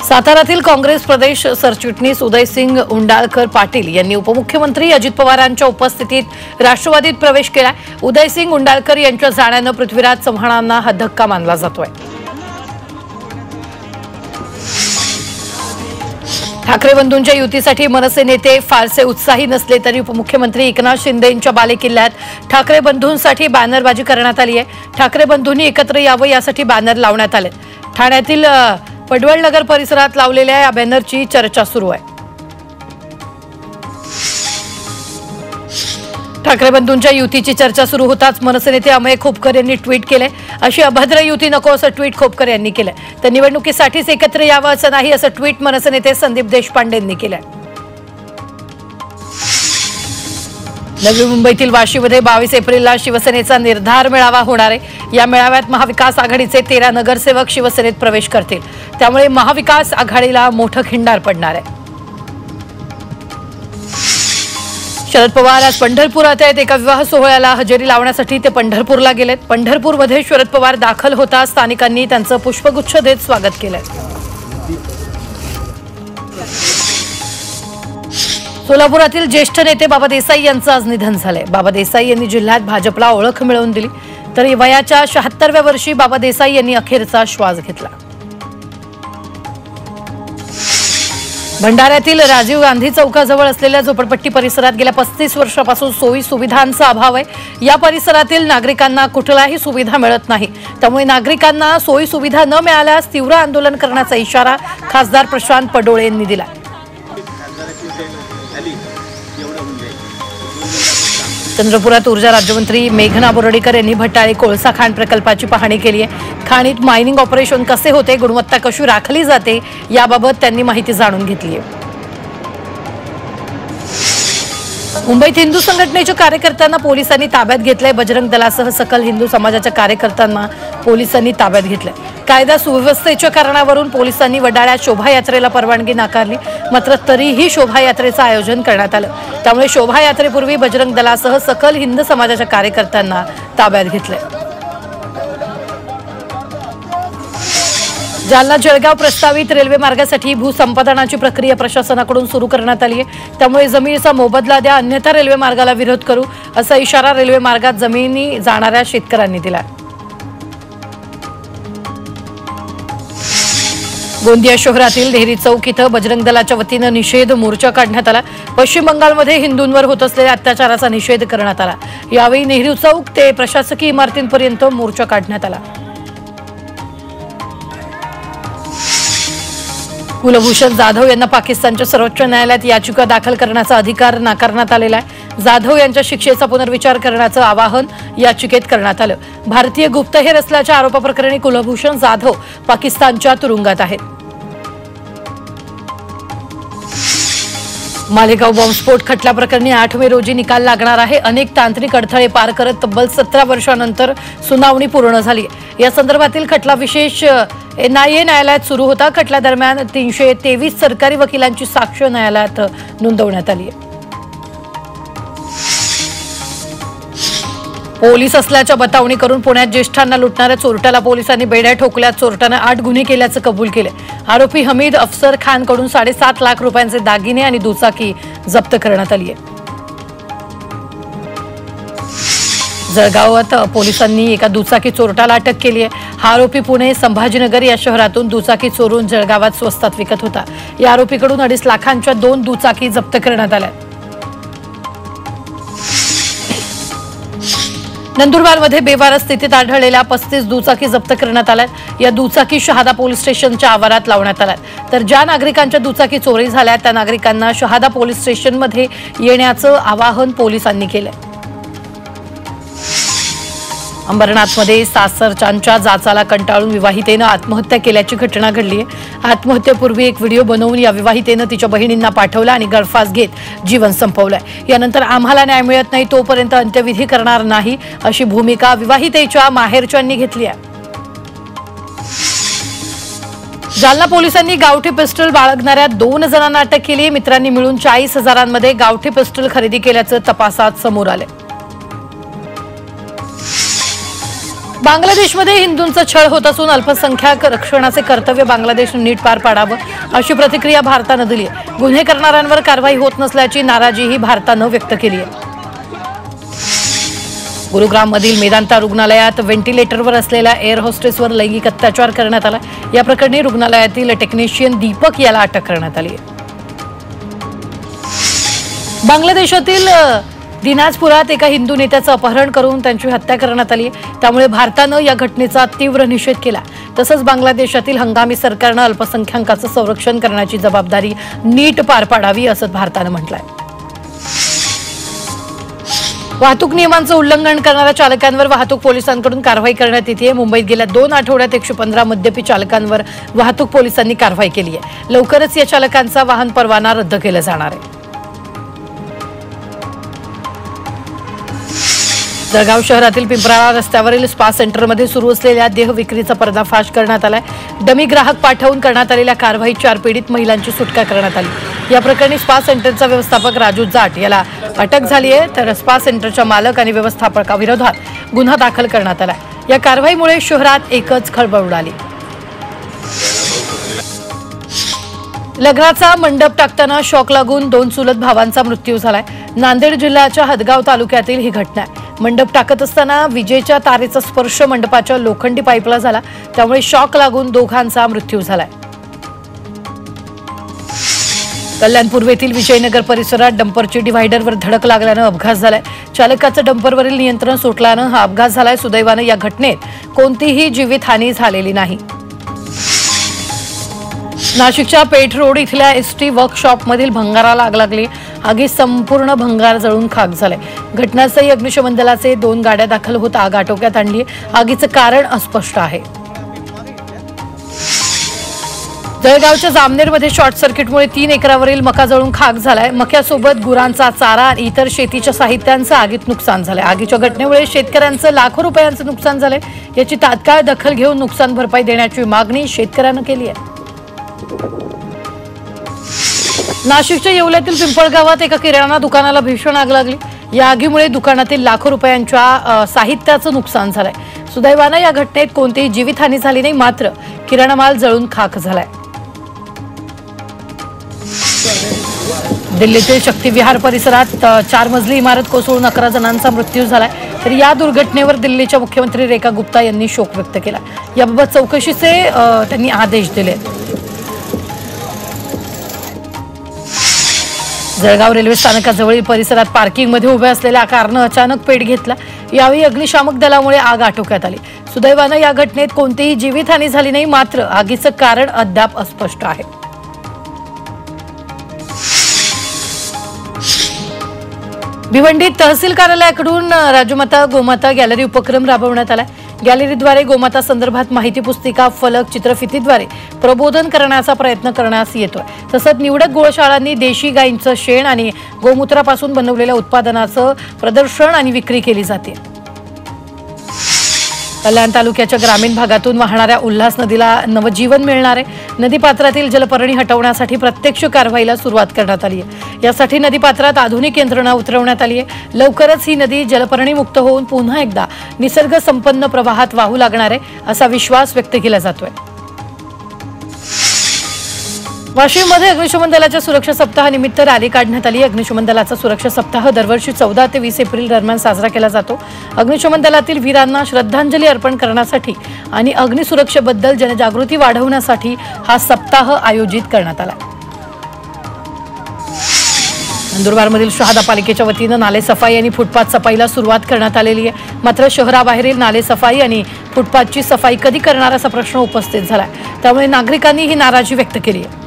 साताऱ्यातील काँग्रेस प्रदेश सरचिटणीस उदयसिंग उंडाळकर पाटील यांनी उपमुख्यमंत्री अजित पवारांच्या उपस्थितीत राष्ट्रवादीत प्रवेश केला। उदयसिंग उंडाळकर यांच्या जाण्याने पृथ्वीराज चव्हाणांना हा धक्का मानला जातोय। ठाकरे बंधूंच्या युतीसाठी मनसे नेते फारसे उत्साही नसले तरी उपमुख्यमंत्री एकनाथ शिंदे यांच्या बालेकिल्ल्यात ठाकरे बंधूंसाठी बॅनरबाजी करण्यात आली आहे। ठाकरे बंधूंनी एकत्र यावं यासाठी बॅनर लावण्यात आले। ठाण्यातील पडवळनगर परिसरात लावलेल्या या बॅनरची चर्चा सुरू आहे। ठाकरे बंधूंच्या युतीची चर्चा सुरू होताच मनसे नेते अमय खोपकर यांनी ट्विट केले, अशी अभद्र युती नको असं ट्विट खोपकर यांनी केलं। तर निवडणुकीसाठीच एकत्र यावं असं नाही असं ट्विट मनसे नेते संदीप देशपांडे यांनी केलं। नवी मुंबईतील वाशीमध्ये 22 एप्रिलला शिवसेनेचा निर्धार मेळावा होणार आहे। या मेळाव्यात महाविकास आघाडीचे 13 नगरसेवक शिवसेनेत प्रवेश करतील, त्यामुळे महाविकास आघाडीला मोठं खिंडार पडणार आहे। शरद पवार आज पंढरपुरात आहेत। एका विवाह सोहळ्याला हजेरी लावण्यासाठी ते पंढरपूरला गेलेत। पंढरपूरमध्ये शरद पवार दाखल होता स्थानिकांनी त्यांचं पुष्पगुच्छ देत स्वागत केलं। सोलापुरातील ज्येष्ठ नेते बाबा देसाई यांचं आज निधन झालंय। बाबा देसाई यांनी जिल्ह्यात भाजपला ओळख मिळवून दिली, तर वयाच्या 76व्या वर्षी बाबा देसाई यांनी अखेरचा श्वास घेतला। भंडाऱ्यातील राजीव गांधी चौकाजवळ असलेल्या झोपडपट्टी परिसरात गेल्या 35 वर्षापासून सोयी सुविधांचा अभाव आहे। या परिसरातील नागरिकांना कुठलाही सुविधा मिळत नाही, त्यामुळे नागरिकांना सोयी सुविधा न मिळाल्यास तीव्र आंदोलन करण्याचा इशारा खासदार प्रशांत पडोळे यांनी दिला। चंद्रपुरात ऊर्जा राज्यमंत्री मेघना बोर्डीकर यांनी भट्टाळी कोळसा खाण प्रकल्पाची पाहणी केली आहे। खाणीत मायनिंग ऑपरेशन कसे होते, गुणवत्ता कशी राखली जाते याबाबत त्यांनी माहिती जाणून घेतली आहे। मुंबईत हिंदू संघटनेच्या कार्यकर्त्यांना पोलिसांनी ताब्यात घेतलंय। बजरंग दलासह सकल हिंदू समाजाच्या कार्यकर्त्यांना पोलिसांनी ताब्यात घेतलंय। कायदा सुव्यवस्थेच्या कारणावरून पोलिसांनी वडाळ्यात शोभायात्रेला परवानगी नाकारली, मात्र तरीही शोभायात्रेचं आयोजन करण्यात आलं, त्यामुळे शोभायात्रेपूर्वी बजरंग दलासह सकल हिंदू समाजाच्या कार्यकर्त्यांना ताब्यात घेतलंय। जालना जळगाव प्रस्तावित रेल्वे मार्गासाठी भूसंपादनाची प्रक्रिया प्रशासनाकडून सुरू करण्यात आली आहे, त्यामुळे जमिनीचा मोबदला द्या, अन्यथा रेल्वे मार्गाला विरोध करू असा इशारा रेल्वे मार्गात जमिनी जाणाऱ्या शेतकऱ्यांनी दिला। गोंदिया शहरातील देहरी चौक इथं बजरंग दलाच्या वतीनं निषेध मोर्चा काढण्यात आला। पश्चिम बंगालमध्ये हिंदूंवर होत असलेल्या अत्याचाराचा निषेध करण्यात आला। यावेळी नेहरू चौक ते प्रशासकीय इमारतींपर्यंत मोर्चा काढण्यात आला। कुलभूषण जाधव यांना पाकिस्तानच्या सर्वोच्च न्यायालयात याचिका दाखल करण्याचा अधिकार नाकारण्यात आलेला आहे। जाधव यांच्या शिक्षेचा पुनर्विचार करण्याचं आवाहन याचिकेत करण्यात आलं। भारतीय गुप्तहेर असल्याच्या आरोपाप्रकरणी कुलभूषण जाधव पाकिस्तानच्या तुरुंगात आहेत। मालेगाव बॉम्बस्फोट खटला प्रकरणी 8 मे रोजी निकाल लागणार आहे। अनेक तांत्रिक अडथळे पार करत तब्बल 17 वर्षांनंतर सुनावणी पूर्ण झाली। या संदर्भातील खटला विशेष NIA न्यायालयात सुरू होता। खटल्यादरम्यान 323 सरकारी वकिलांची साक्ष न्यायालयात नोंदवण्यात आली आहे। पोलीस असल्याच्या बतावणी करून पुण्यात ज्येष्ठांना लुटणाऱ्या चोरट्याला पोलिसांनी बेड्या ठोकल्या। चोरट्याने 8 गुन्हे केल्याचं कबूल केले। आरोपी हमीद अफसर खानकडून 7.5 लाख रुपयांचे दागिने आणि दुचाकी जप्त करण्यात आली आहे। जळगावात पोलिसांनी एका दुचाकी चोरट्याला अटक केली आहे। हा आरोपी पुणे संभाजीनगर या शहरातून दुचाकी चोरून जळगावात स्वस्तात विकत होता। या आरोपीकडून 2.5 लाखांच्या 2 दुचाकी जप्त करण्यात आल्या। नंदुरबारमध्ये बेवारस स्थितीत आढळलेल्या 35 दुचाकी जप्त करण्यात आल्या। या दुचाकी शहादा पोलीस स्टेशनच्या आवारात लावण्यात आल्या, तर ज्या नागरिकांच्या दुचाकी चोरी झाल्या त्या नागरिकांना शहादा पोलीस स्टेशनमध्ये येण्याचं आवाहन पोलिसांनी केलं। अंबरनाथमध्ये सासरच्यांच्या जाचाला कंटाळून विवाहितेनं आत्महत्या केल्याची घटना घडली आहे। आत्महत्येपूर्वी एक व्हिडिओ बनवून या विवाहितेनं तिच्या बहिणींना पाठवला आणि गळफास घेत जीवन संपवलंय। यानंतर आम्हाला न्याय मिळत नाही तोपर्यंत अंत्यविधी करणार नाही अशी भूमिका विवाहितेच्या माहेरच्यांनी घेतली आहे। जालना पोलिसांनी गावठी पिस्टल बाळगणाऱ्या 2 जणांना अटक केली। मित्रांनी मिळून 40,000 गावठी पिस्टल खरेदी केल्याचं तपासात समोर आले। बांगलादेशमध्ये हिंदूंचा छळ होत असून अल्पसंख्याक रक्षणाचे कर्तव्य बांगलादेशने नीट पार पाडावं अशी प्रतिक्रिया भारतानं दिली आहे। गुन्हे करणाऱ्यांवर कारवाई होत नसल्याची नाराजीही भारतानं व्यक्त केली आहे। गुरुग्राममधील मेदांता रुग्णालयात व्हेंटिलेटरवर असलेल्या एअर होस्टेसवर लैंगिक अत्याचार करण्यात आला। या प्रकरणी रुग्णालयातील टेक्निशियन दीपक याला अटक करण्यात आली आहे। बांगलादेशातील दिनाजपुरात एका हिंदू नेत्याचं अपहरण करून त्यांची हत्या करण्यात आली आहे। त्यामुळे भारतानं या घटनेचा तीव्र निषेध केला। तसंच बांगलादेशातील हंगामी सरकारनं अल्पसंख्याकांचं संरक्षण करण्याची जबाबदारी नीट पार पाडावी असं भारतानं म्हटलंय। वाहतूक नियमांचं उल्लंघन करणाऱ्या चालकांवर वाहतूक पोलिसांकडून कारवाई करण्यात येते। मुंबईत गेल्या 2 आठवड्यात 115 मद्यपी चालकांवर वाहतूक पोलिसांनी कारवाई केली आहे। लवकरच या चालकांचा वाहन परवाना रद्द केला जाणार आहे। जळगाव शहरातील पिंपराळा रस्त्यावरील स्पा सेंटरमध्ये सुरू असलेल्या देह विक्रीचा पर्दाफाश करण्यात आलाय। डमी ग्राहक पाठवून करण्यात आलेल्या कारवाईत 4 पीडित महिलांची सुटका करण्यात आली। या प्रकरणी स्पा सेंटरचा व्यवस्थापक राजू जाट याला अटक झाली आहे, तर स्पा सेंटरच्या मालक आणि व्यवस्थापकाविरोधात गुन्हा दाखल करण्यात आला। या कारवाईमुळे शहरात एकच खळबळ उडाली। लग्नाचा मंडप टाकताना शॉक लागून 2 चुलत भावांचा मृत्यू झालाय। नांदेड जिल्ह्याच्या हदगाव तालुक्यातील ही घटना आहे। मंडप टाकत असताना विजेच्या तारेचा स्पर्श मंडपाच्या लोखंडी पाईपला झाला, त्यामुळे शॉक लागून दोघांचा मृत्यू झालाय। कल्याण पूर्वेतील विजयनगर परिसरात डंपरची डिव्हायडरवर धडक लागल्यानं अपघात झालाय। चालकाचं डंपरवरील नियंत्रण सुटल्यानं हा अपघात झालाय। सुदैवानं या घटनेत कोणतीही जीवितहानी झालेली नाही। नाशिकच्या पेठ रोड इथल्या एसटी वर्कशॉपमधील भंगाराला आग लागली। आगीत संपूर्ण भंगार जळून खाक झाले। घटनास्थळी अग्निशमन दलाचे 2 गाड्या दाखल होत आग आटोक्यात आणली। आगीचं कारण अस्पष्ट आहे। जळगावच्या जामनेरमध्ये शॉर्ट सर्किटमुळे 3 एकरावरील मका जळून खाक झालाय। मक्यासोबत गुरांचा चारा आणि इतर शेतीच्या साहित्यांचं आगीत नुकसान झालंय। आगीच्या घटनेमुळे शेतकऱ्यांचं लाखो रुपयांचं नुकसान झालंय। याची तात्काळ दखल घेऊन नुकसान भरपाई देण्याची मागणी शेतकऱ्यांनी केली आहे। नाशिकच्या येवल्यातील पिंपळगावात एका किराणा दुकानाला भीषण आग लागली। या आगीमुळे दुकानातील लाखो रुपयांच्या साहित्याचं नुकसान झालंय। सुदैवानं या घटनेत कोणतीही जीवितहानी झाली नाही, मात्र किराणा माल जळून खाक झालाय। दिल्लीतील शक्तिविहार परिसरात 4 मजली इमारत कोसळून 11 जणांचा मृत्यू झालाय। तर या दुर्घटनेवर दिल्लीच्या मुख्यमंत्री रेखा गुप्ता यांनी शोक व्यक्त केला। याबाबत चौकशीचे त्यांनी आदेश दिले। जळगाव रेल्वे स्थानकाजवळील परिसरात पार्किंगमध्ये उभ्या असलेल्या कारनं अचानक पेट घेतला। यावेळी अग्निशामक दलामुळे आग आटोक्यात आली। सुदैवानं या घटनेत कोणतीही जीवितहानी झाली नाही, मात्र आगीचं कारण अद्याप अस्पष्ट आहे। भिवंडीत तहसील कार्यालयाकडून राजमाता गोमाता गॅलरी उपक्रम राबवण्यात आला। गॅलरीद्वारे गोमाता संदर्भात माहिती पुस्तिका, फलक, चित्रफितीद्वारे प्रबोधन करण्याचा प्रयत्न करण्यास येतोय। तसंच निवडक गोशाळांनी देशी गायींचं शेण आणि गोमूत्रापासून बनवलेल्या उत्पादनाचं प्रदर्शन आणि विक्री केली जाते। कल्याण तालुक्याच्या ग्रामीण भागातून वाहणाऱ्या उल्हास नदीला नवजीवन मिळणार आहे। नदीपात्रातील जलपर्णी हटवण्यासाठी प्रत्यक्ष कारवाईला सुरुवात करण्यात आली आहे। यासाठी नदीपात्रात आधुनिक यंत्रणा उतरवण्यात आली आहे। लवकरच ही नदी जलपर्णी मुक्त होऊन पुन्हा एकदा निसर्ग संपन्न प्रवाहात वाहू लागणार आहे, असा विश्वास व्यक्त केला जातोय। वाशिममध्ये अग्निशमन दलाच्या सुरक्षा सप्ताहानिमित्त रॅली काढण्यात आली। अग्निशमन दलाचा सुरक्षा सप्ताह दरवर्षी 14 ते 20 एप्रिल दरम्यान साजरा केला जातो। अग्निशमन दलातील वीरांना श्रद्धांजली अर्पण करण्यासाठी आणि अग्निसुरक्षेबद्दल जनजागृती वाढवण्यासाठी हा सप्ताह आयोजित करण्यात आला। नंदुरबारमधील शहादा पालिकेच्या वतीनं नाले सफाई आणि फुटपाथ सफाईला सुरुवात करण्यात आलेली आहे। मात्र शहराबाहेरील नाले सफाई आणि फुटपाथची सफाई कधी करणार असा प्रश्न उपस्थित झाला। त्यामुळे नागरिकांनी ही नाराजी व्यक्त केली आहे।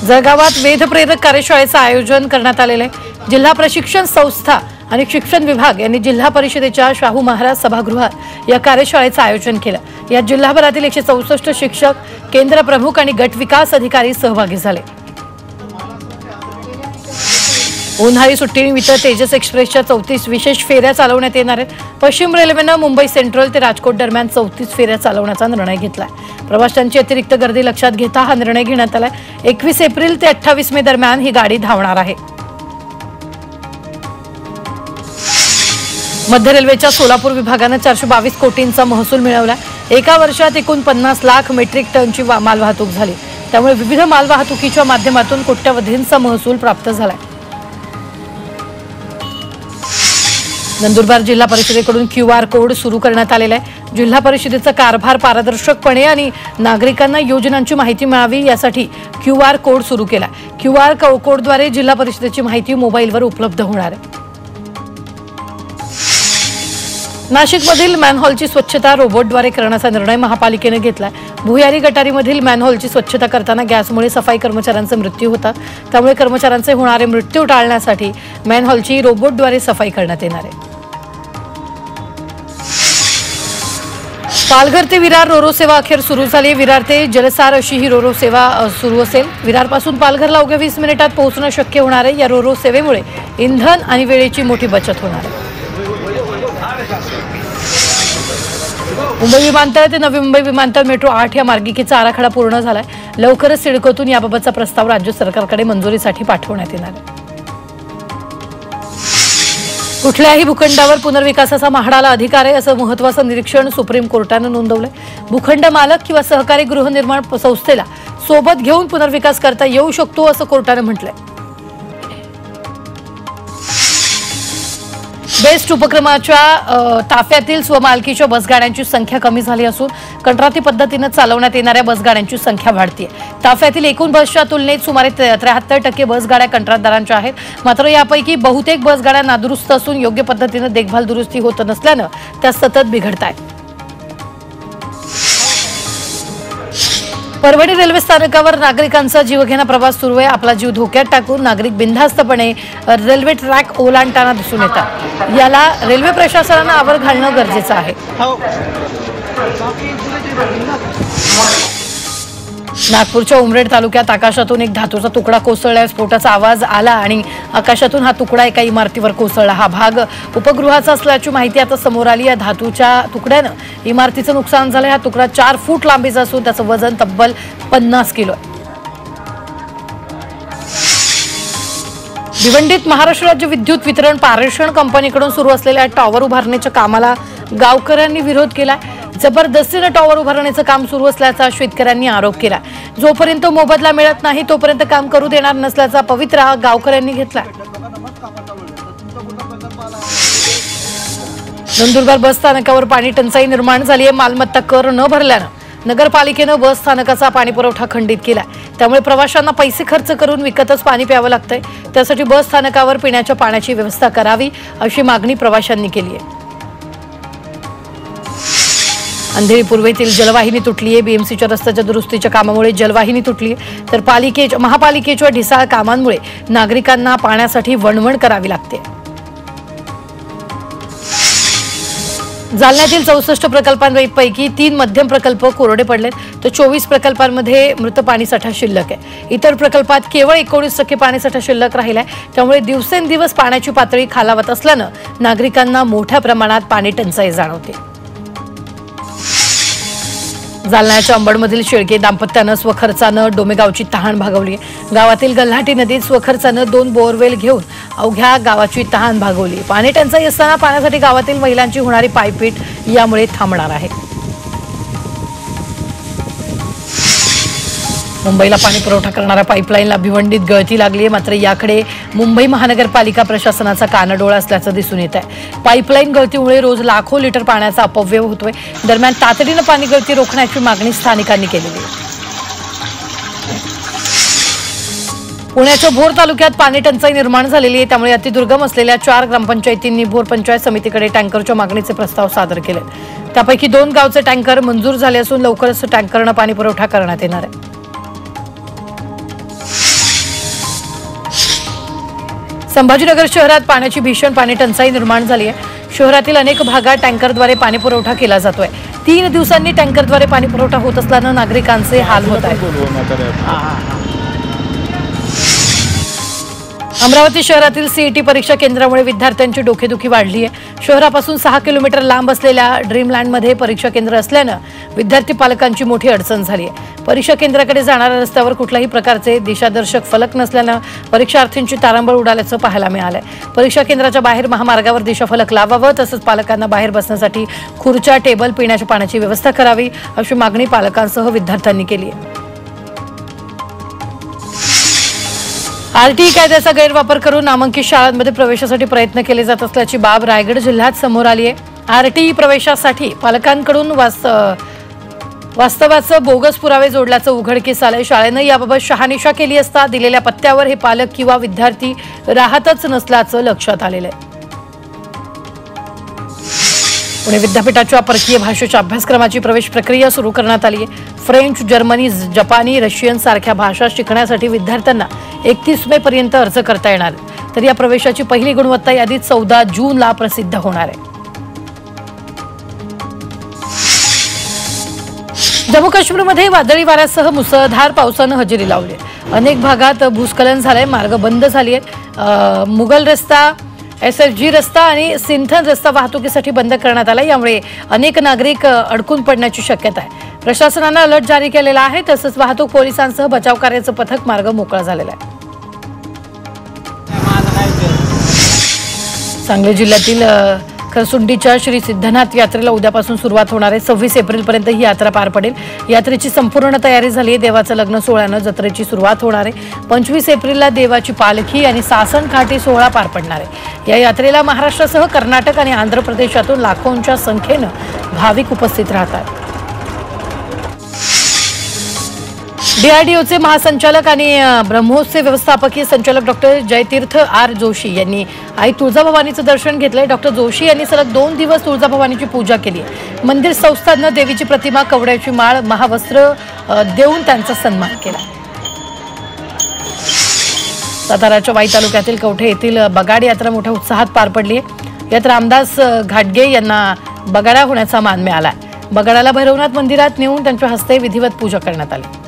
जळगावात वेधप्रेरक कार्यशाळेचं आयोजन करण्यात आलेलं आहे। जिल्हा प्रशिक्षण संस्था आणि शिक्षण विभाग यांनी जिल्हा परिषदेच्या शाहू महाराज सभागृहात या कार्यशाळेचं आयोजन केलं। यात जिल्हाभरातील 164 शिक्षक, केंद्र प्रमुख आणि गट विकास अधिकारी सहभागी झाले। उन्हाळी सुट्टीनिमित्त तेजस एक्सप्रेसच्या 34 विशेष फेऱ्या चालवण्यात येणार आहेत। पश्चिम रेल्वेनं मुंबई सेंट्रल ते राजकोट दरम्यान 34 फेऱ्या चालवण्याचा निर्णय घेतलाय। प्रवाशांची अतिरिक्त गर्दी लक्षात घेता हा निर्णय घेण्यात आलाय। 21 एप्रिल ते 28 मे दरम्यान ही गाडी धावणार आहे। मध्य रेल्वेच्या सोलापूर विभागाने 422 कोटींचा महसूल मिळवला। एका वर्षात एकूण 50 लाख मेट्रिक टनची मालवाहतूक झाली। त्यामुळे विविध मालवाहतुकीच्या माध्यमातून कोट्यवधींचा महसूल प्राप्त झाला। नंदुरबार जिल्हा परिषदेकडून QR कोड सुरू करण्यात आलेला आहे। जिल्हा परिषदेचा कारभार पारदर्शकपणे आणि नागरिकांना योजनांची माहिती मिळावी यासाठी QR कोड सुरू केला। QR कोडद्वारे जिल्हा परिषदेची माहिती मोबाईलवर उपलब्ध होणार आहे। नाशिकमधील मॅनहोलची स्वच्छता रोबोटद्वारे करण्याचा निर्णय महापालिकेने घेतला। भुयारी गटारीमधील मॅनहोलची स्वच्छता करताना गॅसमुळे सफाई कर्मचाऱ्यांचा मृत्यू होतात। त्यामुळे कर्मचाऱ्यांचे होणारे मृत्यू टाळण्यासाठी मॅनहोलची रोबोटद्वारे सफाई करण्यात येणार आहे। पालघर ते विरार रोरो सेवा अखेर सुरू झाली। विरार ते जलसार अशी ही रोरो सेवा सुरू असेल। विरारपासून पालघरला अवघ्या 20 मिनिटात पोहोचणं शक्य होणार आहे। या रोरो सेवेमुळे इंधन आणि वेळेची मोठी बचत होणार आहे। मुंबई विमानतळ ते नवी मुंबई विमानतळ मेट्रो 8 या मार्गिकेचा आराखडा पूर्ण झालाय। लवकरच सिडकोतून याबाबतचा प्रस्ताव राज्य सरकारकडे मंजुरीसाठी पाठवण्यात येणार आहे। कुठल्याही भूखंडावर पुनर्विकासाचा म्हाडाला अधिकार आहे असं महत्त्वाचं निरीक्षण सुप्रीम कोर्टाने नोंदवलंय। भूखंड मालक किंवा सहकारी गृहनिर्माण संस्थेला सोबत घेऊन पुनर्विकास करता येऊ शकतो असं कोर्टाने म्हटलंय। बेस्ट उपक्रमाच्या ताफ्यातील स्वमालकीच्या बसगाड्यांची संख्या कमी झाली असून कंत्राटी पद्धतीने चालवण्यात येणाऱ्या बसगाड्यांची संख्या वाढते। ताफ्यातील एकूण बसच्या तुलनेत सुमारे 73% बसगाड्या कंत्राटदारांच्या आहेत। मात्र यापैकी बहुतेक बसगाड्या नादुरुस्त असून योग्य पद्धतीने देखभाल दुरुस्ती होत नसल्याने त्या सतत बिघडतायत। परभणी रेल्वे स्थानकावर नागरिकांचा जीवघेणा प्रवास सुरू आहे। आपला जीव धोक्यात टाकून नागरिक बिनधास्तपणे रेल्वे ट्रॅक ओलांडताना दिसून येतात। याला रेल्वे प्रशासनाने आवर घालणं गरजेचं आहे। नागपूरच्या उमरेड तालुक्यात आकाशातून एक धातूचा तुकडा कोसळल्यास स्फोटाचा आवाज आला आणि आकाशातून हा तुकडा एका इमारतीवर कोसळला। हा भाग उपगृहाचा असल्याची माहिती आता समोर आली। या धातूच्या तुकड्याने इमारतीचं नुकसान झालं। हा तुकडा 4 फूट लांबीचा असून त्याचं वजन तब्बल 50 किलो आहे। भिवंडीत महाराष्ट्र राज्य विद्युत वितरण पारेषण कंपनीकडून सुरू असलेल्या टॉवर उभारणीच्या कामाला गावकऱ्यांनी विरोध केला। जबरदस्तीने टॉवर उभारण्याचं काम सुरू असल्याचा शेतकऱ्यांनी आरोप केला। जोपर्यंत मोबदला मिळत नाही तोपर्यंत काम करू देणार नसल्याचा पवित्रा गावकऱ्यांनी घेतला। नंदुरबार बस स्थानकावर पाणी टंचाई निर्माण झाली आहे। मालमत्ता कर न भरल्यानं नगरपालिकेनं बस स्थानकाचा पाणी पुरवठा खंडित केला। त्यामुळे प्रवाशांना पैसे खर्च करून विकतच पाणी प्यावं लागतंय। त्यासाठी बस स्थानकावर पिण्याच्या पाण्याची व्यवस्था करावी अशी मागणी प्रवाशांनी केली आहे। अंधेरी पूर्वेतील जलवाहिनी तुटली आहे। बीएमसीच्या रस्त्याच्या दुरुस्तीच्या कामामुळे जलवाहिनी तुटली आहे, तर महापालिकेच्या ढिसाळ कामांमुळे नागरिकांना पाण्यासाठी वणवण करावी लागते। जालन्यातील 64 प्रकल्पांपैकी 3 मध्यम प्रकल्प कोरडे पडलेत, तर 24 प्रकल्पांमध्ये मृत पाणीसाठा शिल्लक आहे। इतर प्रकल्पात केवळ 19% पाणीसाठा शिल्लक राहिलाय। त्यामुळे दिवसेंदिवस पाण्याची पातळी खालावत असल्यानं नागरिकांना मोठ्या प्रमाणात पाणी टंचाई जाणवते। जालन्याच्या अंबडमधील शेळके दाम्पत्यानं स्वखर्चानं डोमेगावची तहान भागवली। गावातील गल्हाटी नदीत स्वखर्चानं 2 बोअरवेल घेऊन अवघ्या गावाची तहान भागवली। पाणी टंचाई असताना पाण्यासाठी गावातील महिलांची होणारी पायपीट यामुळे थांबणार आहे। मुंबईला पाणी पुरवठा करणाऱ्या पाईपलाईनला भिवंडीत गळती लागली आहे। मात्र याकडे मुंबई महानगरपालिका प्रशासनाचा कानडोळा असल्याचं दिसून येत आहे। पाईपलाईन गळतीमुळे रोज लाखो लिटर पाण्याचा अपव्यय होतोय। दरम्यान तातडीनं पाणी गळती रोखण्याची मागणी स्थानिकांनी केलेली आहे। पुण्याच्या भोर तालुक्यात पाणी टंचाई निर्माण झालेली आहे। त्यामुळे अतिदुर्गम असलेल्या 4 ग्रामपंचायतींनी भोर पंचायत समितीकडे टँकरच्या मागणीचे प्रस्ताव सादर केले। त्यापैकी 2 गावचे टँकर मंजूर झाले असून लवकरच टँकरनं पाणी पुरवठा करण्यात येणार आहे। संभाजीनगर शहरात पाण्याची भीषण पाणी टंचाई निर्माण झाली आहे। शहरातील अनेक भागात टँकरद्वारे पाणी पुरवठा केला जातोय। 3 दिवसांनी टँकरद्वारे पाणी पुरवठा होत असल्यानं नागरिकांचे हाल होत आहेत। अमरावती शहरातील सीईटी परीक्षा केंद्रामुळे विद्यार्थ्यांची डोकेदुखी वाढली आहे। शहरापासून 6 किलोमीटर लांब असलेल्या ड्रीमलँडमध्ये परीक्षा केंद्र असल्यानं विद्यार्थी पालकांची मोठी अडचण झाली आहे। परीक्षा केंद्राकडे जाणाऱ्या रस्त्यावर कुठल्याही प्रकारचे दिशादर्शक फलक नसल्यानं परीक्षार्थींची तारांबळ उडाल्याचं पाहायला मिळालंय। परीक्षा केंद्राच्या बाहेर महामार्गावर दिशाफलक लावावं, तसंच पालकांना बाहेर बसण्यासाठी खुर्च्या, टेबल, पिण्याच्या पाण्याची व्यवस्था करावी अशी मागणी पालकांसह विद्यार्थ्यांनी केली आहे। आरटीई कायद्याचा गैरवापर करून नामांकित शाळांमध्ये प्रवेशासाठी प्रयत्न केले जात असल्याची बाब रायगड जिल्ह्यात समोर आली आहे। आरटीई प्रवेशासाठी पालकांकडून वास्तवाचं बोगस पुरावे जोडल्याचं उघडकीस आलंय। शाळेनं याबाबत शहानिशा केली असता दिलेल्या पत्त्यावर हे पालक किंवा विद्यार्थी राहतच नसल्याचं लक्षात आलेलं आहे। पुणे विद्यापीठाच्या परकीय भाषेच्या अभ्यासक्रमाची प्रवेश प्रक्रिया सुरू करण्यात आली आहे। फ्रेंच, जर्मनी, जपानी, रशियन सारख्या भाषा शिकण्यासाठी विद्यार्थ्यांना 31 मे पर्यंत अर्ज करता येणार आहे। तर या प्रवेशाची पहिली गुणवत्ता यादी 14 जूनला प्रसिद्ध होणार आहे। जम्मू काश्मीरमध्ये वादळी वाऱ्यासह मुसळधार पावसानं हजेरी लावली। अनेक भागात भूस्खलन झालंय, मार्ग बंद झाली आहेत। मुघल रस्ता, एसएफजी रस्ता आणि सिंथन रस्ता वाहतुकीसाठी बंद करण्यात आला। यामुळे अनेक नागरिक अडकून पडण्याची शक्यता आहे। प्रशासनानं अलर्ट जारी केलेला आहे, तसंच वाहतूक पोलिसांसह बचाव कार्याचं पथक मार्ग मोकळा झालेला आहे। सांगली जिल्ह्यातील खरसुंडीच्या श्री सिद्धनाथ यात्रेला उद्यापासून सुरुवात होणार आहे। 26 एप्रिलपर्यंत ही यात्रा पार पडेल। यात्रेची संपूर्ण तयारी झाली आहे। देवाचं लग्न सोहळ्यानं जत्रेची सुरुवात होणार आहे। 25 एप्रिलला देवाची पालखी आणि सासन काठी सोहळा पार पडणार आहे। या यात्रेला महाराष्ट्रासह कर्नाटक आणि आंध्र प्रदेशातून लाखोंच्या संख्येनं भाविक उपस्थित राहतात। डीआरडीओचे महासंचालक आणि ब्रह्मोसचे व्यवस्थापकीय संचालक डॉक्टर जयतीर्थ आर जोशी यांनी आई तुळजाभवानीचं दर्शन घेतलंय। डॉक्टर जोशी यांनी सलग 2 दिवस तुळजाभवानीची पूजा केली आहे। मंदिर संस्थाननं देवीची प्रतिमा, कवड्याची माळ, महावस्त्र देऊन त्यांचा सन्मान केला। साताराच्या वाई तालुक्यातील कवठे येथील बगाड यात्रा मोठ्या उत्साहात पार पडली आहे। यात रामदास घाटगे यांना बगाडा होण्याचा मान मिळाला। बगाडाला भैरवनाथ मंदिरात नेऊन त्यांच्या हस्ते विधिवत पूजा करण्यात आली।